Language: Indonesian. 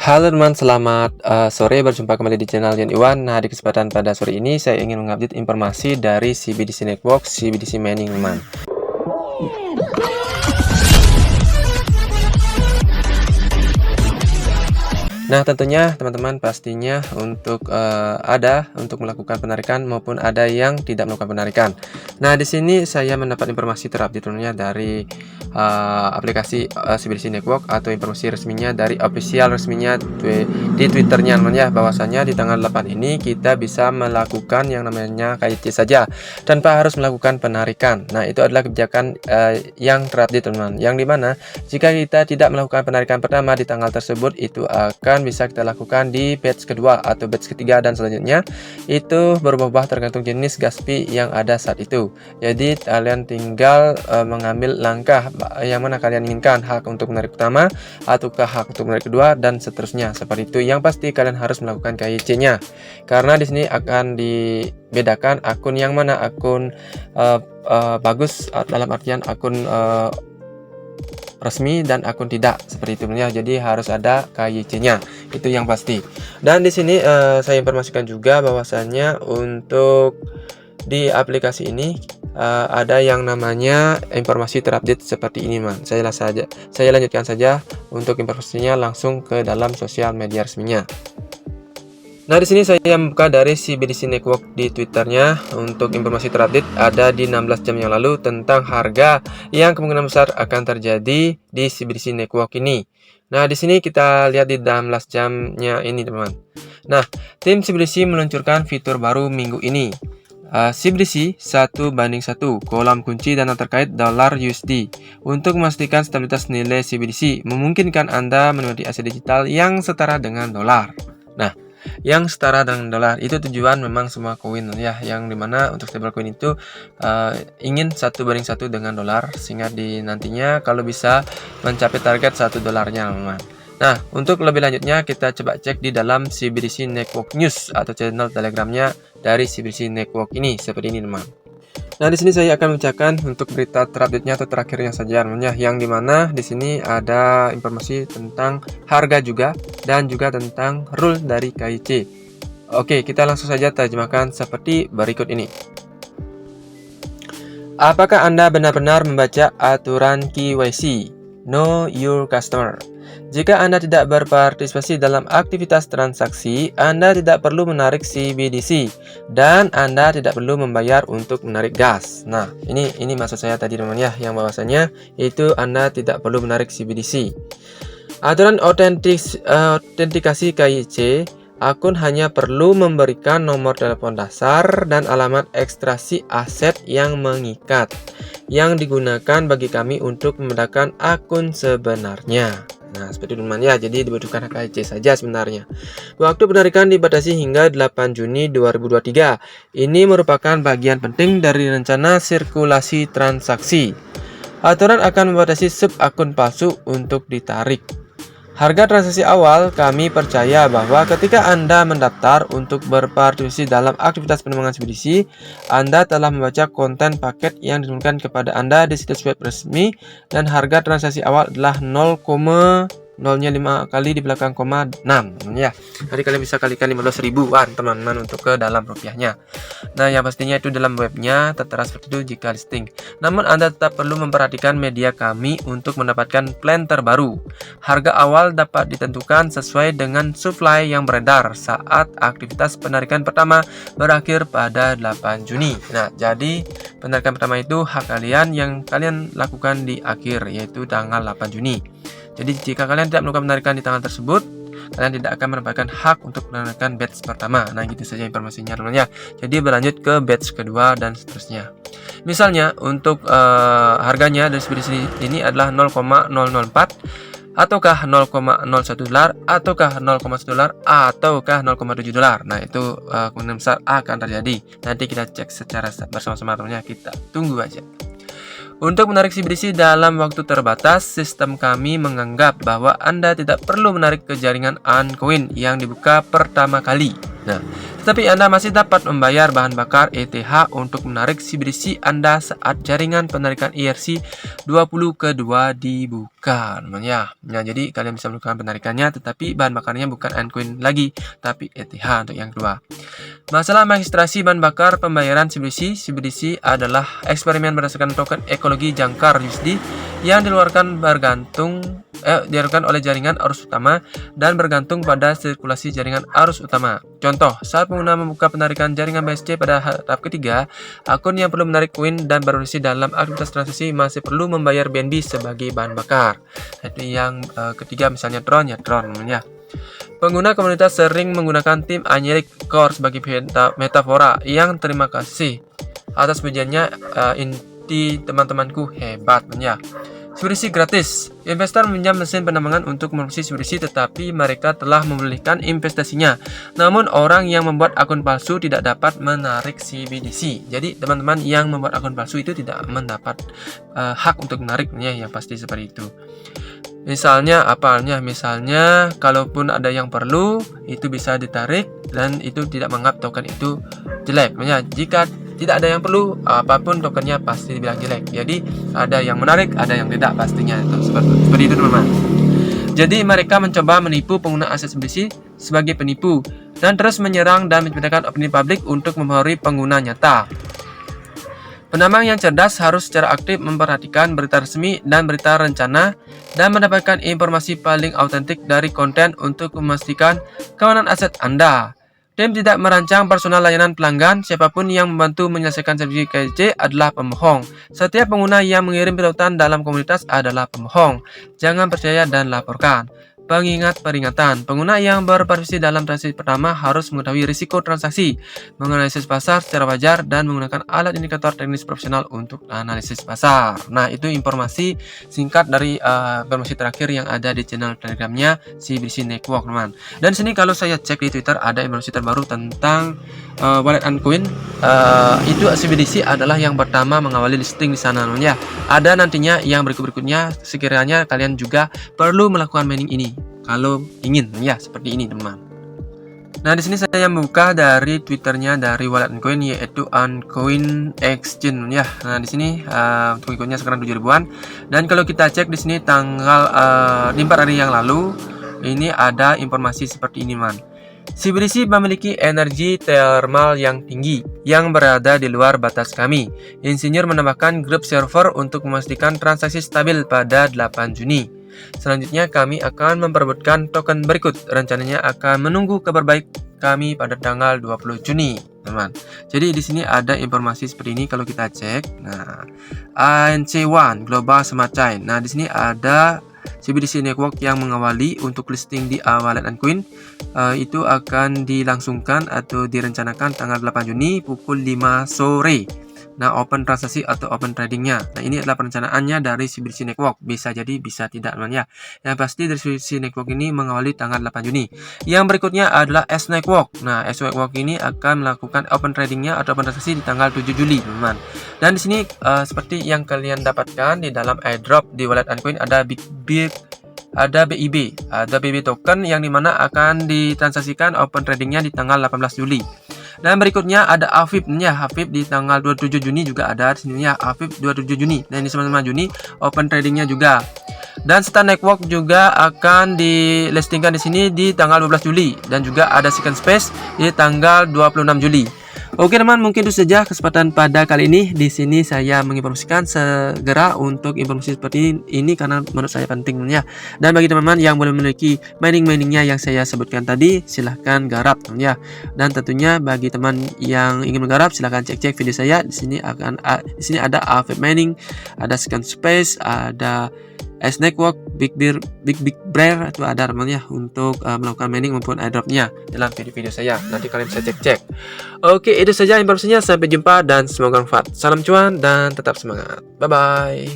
Halo teman, selamat sore. Berjumpa kembali di channel Yon Iwan. Nah, di kesempatan pada sore ini saya ingin mengupdate informasi dari CBDC Network, CBDC Mining teman. Nah, tentunya teman-teman pastinya untuk ada untuk melakukan penarikan maupun ada yang tidak melakukan penarikan. Nah, di sini saya mendapat informasi terupdate tentunya dari aplikasi CBDC Network atau informasi resminya dari official resminya di Twitternya teman ya, bahwasanya di tanggal 8 ini kita bisa melakukan yang namanya KYC saja tanpa harus melakukan penarikan. Nah, itu adalah kebijakan yang terupdate teman, yang dimana jika kita tidak melakukan penarikan pertama di tanggal tersebut, itu akan bisa kita lakukan di batch kedua atau batch ketiga, dan selanjutnya itu berubah-ubah tergantung jenis gas fee yang ada saat itu. Jadi kalian tinggal mengambil langkah yang mana kalian inginkan, hak untuk menarik pertama ataukah hak untuk menarik kedua, dan seterusnya seperti itu. Yang pasti kalian harus melakukan KYC-nya, karena di sini akan dibedakan akun yang mana akun bagus, dalam artian akun resmi dan akun tidak, seperti itu ya. Jadi harus ada KYC-nya, itu yang pasti. Dan di sini saya informasikan juga bahwasannya untuk di aplikasi ini ada yang namanya informasi terupdate seperti ini man. Saya lanjutkan saja untuk informasinya langsung ke dalam sosial media resminya. Nah, di sini saya buka dari CBDC Network di Twitternya. Untuk informasi terupdate ada di 16 jam yang lalu tentang harga yang kemungkinan besar akan terjadi di CBDC Network ini. Nah, di sini kita lihat di 16 jamnya ini teman. Nah, tim CBDC meluncurkan fitur baru minggu ini. CBDC 1:1 kolom kunci dana terkait dolar USD untuk memastikan stabilitas nilai CBDC, memungkinkan Anda menikmati aset digital yang setara dengan dolar. Nah, yang setara dengan dolar itu tujuan memang semua koin ya, yang dimana untuk stablecoin itu ingin 1:1 dengan dolar, sehingga di nantinya kalau bisa mencapai target 1 dolarnya teman. Nah, untuk lebih lanjutnya kita coba cek di dalam CBDC Network News atau channel telegramnya dari CBDC Network ini, seperti ini teman. Nah, di sini saya akan membacakan untuk berita terupdate-nya atau terakhirnya saja teman ya, yang dimana di sini ada informasi tentang harga juga dan juga tentang rule dari KYC. Oke, kita langsung saja terjemahkan seperti berikut ini. Apakah Anda benar-benar membaca aturan KYC? Know your customer. Jika Anda tidak berpartisipasi dalam aktivitas transaksi, Anda tidak perlu menarik CBDC dan Anda tidak perlu membayar untuk menarik gas. Nah, ini maksud saya tadi teman ya, yang bahwasanya itu Anda tidak perlu menarik CBDC. Aturan autentikasi KYC, akun hanya perlu memberikan nomor telepon dasar dan alamat ekstraksi aset yang mengikat yang digunakan bagi kami untuk membedakan akun sebenarnya. Nah, seperti itu teman ya, jadi dibutuhkan KYC saja sebenarnya. Waktu penarikan dibatasi hingga 8 Juni 2023. Ini merupakan bagian penting dari rencana sirkulasi transaksi. Aturan akan membatasi sub akun palsu untuk ditarik. Harga transaksi awal, kami percaya bahwa ketika Anda mendaftar untuk berpartisipasi dalam aktivitas pengembangan CBDC, Anda telah membaca konten paket yang diturunkan kepada Anda di situs web resmi, dan harga transaksi awal adalah 0,05 kali di belakang 6 ya. Jadi kalian bisa kalikan 15 ribuan teman-teman untuk ke dalam rupiahnya. Nah, yang pastinya itu dalam webnya tertera seperti itu jika listing. Namun Anda tetap perlu memperhatikan media kami untuk mendapatkan plan terbaru. Harga awal dapat ditentukan sesuai dengan supply yang beredar saat aktivitas penarikan pertama berakhir pada 8 Juni. Nah, jadi penarikan pertama itu hak kalian yang kalian lakukan di akhir, yaitu tanggal 8 Juni. Jadi jika kalian tidak melakukan penarikan di tanggal tersebut, kalian tidak akan mendapatkan hak untuk menarikan batch pertama. Nah, gitu saja informasinya teman ya. Jadi berlanjut ke batch kedua dan seterusnya. Misalnya untuk harganya dari CBDC ini adalah 0,004 ataukah 0,01 dolar ataukah 0,1 dolar ataukah 0,7 dolar. Nah, itu kemungkinan besar akan terjadi. Nanti kita cek secara bersama-sama teman ya, kita tunggu aja. Untuk menarik CBDC dalam waktu terbatas, sistem kami menganggap bahwa Anda tidak perlu menarik ke jaringan Uncoin yang dibuka pertama kali. Nah, Tetapi Anda masih dapat membayar bahan bakar ETH untuk menarik CBDC Anda saat jaringan penarikan ERC20 kedua dibuka, teman-teman ya. Nah, jadi kalian bisa melakukan penarikannya, tetapi bahan bakarnya bukan Uncoin lagi, tapi ETH untuk yang kedua. Masalah registrasi bahan bakar pembayaran CBDC. CBDC adalah eksperimen berdasarkan token ekologi jangkar USD yang diluarkan oleh jaringan arus utama dan bergantung pada sirkulasi jaringan arus utama. Contoh, saat pengguna membuka penarikan jaringan BSC pada tahap ketiga, akun yang perlu menarik koin dan berfungsi dalam aktivitas transaksi masih perlu membayar BNB sebagai bahan bakar. Jadi yang ketiga misalnya Tron, ya Tron ya. Pengguna komunitas sering menggunakan tim Agneric Core sebagai metafora yang terima kasih atas pujiannya, inti teman-temanku hebat ya. CBDC gratis. Investor meminjam mesin penambangan untuk memproduksi CBDC, tetapi mereka telah memulihkan investasinya. Namun orang yang membuat akun palsu tidak dapat menarik CBDC. Jadi teman-teman yang membuat akun palsu itu tidak mendapat hak untuk menariknya, yang pasti seperti itu. Misalnya misalnya kalaupun ada yang perlu itu bisa ditarik dan itu tidak menganggap token itu jelek. Jika tidak ada yang perlu, apapun tokennya pasti dibilang jelek. Jadi ada yang menarik, ada yang tidak pastinya. Itu seperti itu teman-teman. Jadi mereka mencoba menipu pengguna aset CBDC sebagai penipu dan terus menyerang dan menciptakan opini publik untuk mempengaruhi pengguna nyata. Penambang yang cerdas harus secara aktif memperhatikan berita resmi dan berita rencana dan mendapatkan informasi paling autentik dari konten untuk memastikan keamanan aset Anda. Tim tidak merancang personal layanan pelanggan. Siapapun yang membantu menyelesaikan sertifikat KYC adalah pembohong. Setiap pengguna yang mengirim tautan dalam komunitas adalah pembohong. Jangan percaya dan laporkan. Pengingat peringatan, pengguna yang berpartisipasi dalam transaksi pertama harus mengetahui risiko transaksi, menganalisis pasar secara wajar, dan menggunakan alat indikator teknis profesional untuk analisis pasar. Nah, itu informasi singkat dari informasi terakhir yang ada di channel telegramnya CBDC Network, teman. Dan sini kalau saya cek di Twitter ada informasi terbaru tentang wallet Uncoin. Itu CBDC adalah yang pertama mengawali listing di sana, teman ya. Ada nantinya yang berikutnya sekiranya kalian juga perlu melakukan mining ini. Kalau ingin ya seperti ini teman. Nah, di sini saya membuka dari Twitternya dari wallet Uncoin, yaitu Uncoin Exchange ya. Nah, di sini pengikutnya sekarang 7 ribuan. Dan kalau kita cek di sini tanggal 4 hari yang lalu, ini ada informasi seperti ini, man. CBDC memiliki energi thermal yang tinggi yang berada di luar batas kami. Insinyur menambahkan grup server untuk memastikan transaksi stabil pada 8 Juni. Selanjutnya kami akan memperebutkan token berikut. Rencananya akan menunggu kabar baik kami pada tanggal 20 Juni, teman. Jadi di sini ada informasi seperti ini kalau kita cek. Nah, ANC1 Global Smart Chain. Nah, di sini ada CBDC Network yang mengawali untuk listing di wallet Uncoin. Itu akan dilangsungkan atau direncanakan tanggal 8 Juni pukul 5 sore. Nah, open transaksi atau open tradingnya. Nah, ini adalah perencanaannya dari CBDC Network. Bisa jadi, bisa tidak, teman ya. Yang pasti dari CBDC Network ini mengawali tanggal 8 Juni. Yang berikutnya adalah S Network. Nah, S Network ini akan melakukan open tradingnya atau open transaksi di tanggal 7 Juli, teman. Dan di sini seperti yang kalian dapatkan di dalam airdrop di wallet Uncoin ada BIB token yang dimana akan ditransaksikan open tradingnya di tanggal 18 Juli. Dan berikutnya ada AFIP ya, AFIP di tanggal 27 Juni juga ada di sini ya, AFIP 27 Juni. Nah, ini 9 Juni open tradingnya juga. Dan Star Network juga akan di listingkan di sini di tanggal 12 Juli dan juga ada Second Space di tanggal 26 Juli. Oke teman, mungkin itu saja kesempatan pada kali ini. Di sini saya menginformasikan segera untuk informasi seperti ini karena menurut saya penting ya. Dan bagi teman-teman yang belum memiliki miningnya yang saya sebutkan tadi, silahkan garap ya. Dan tentunya bagi teman yang ingin menggarap, silahkan cek video saya. Di sini ada AFIP Mining, ada Second Space, ada S Network, Big Bear itu ada namanya untuk melakukan mining maupun airdropnya dalam video-video saya. Nanti kalian bisa cek. Oke, itu saja informasinya. Sampai jumpa dan semoga bermanfaat. Salam cuan dan tetap semangat. Bye bye.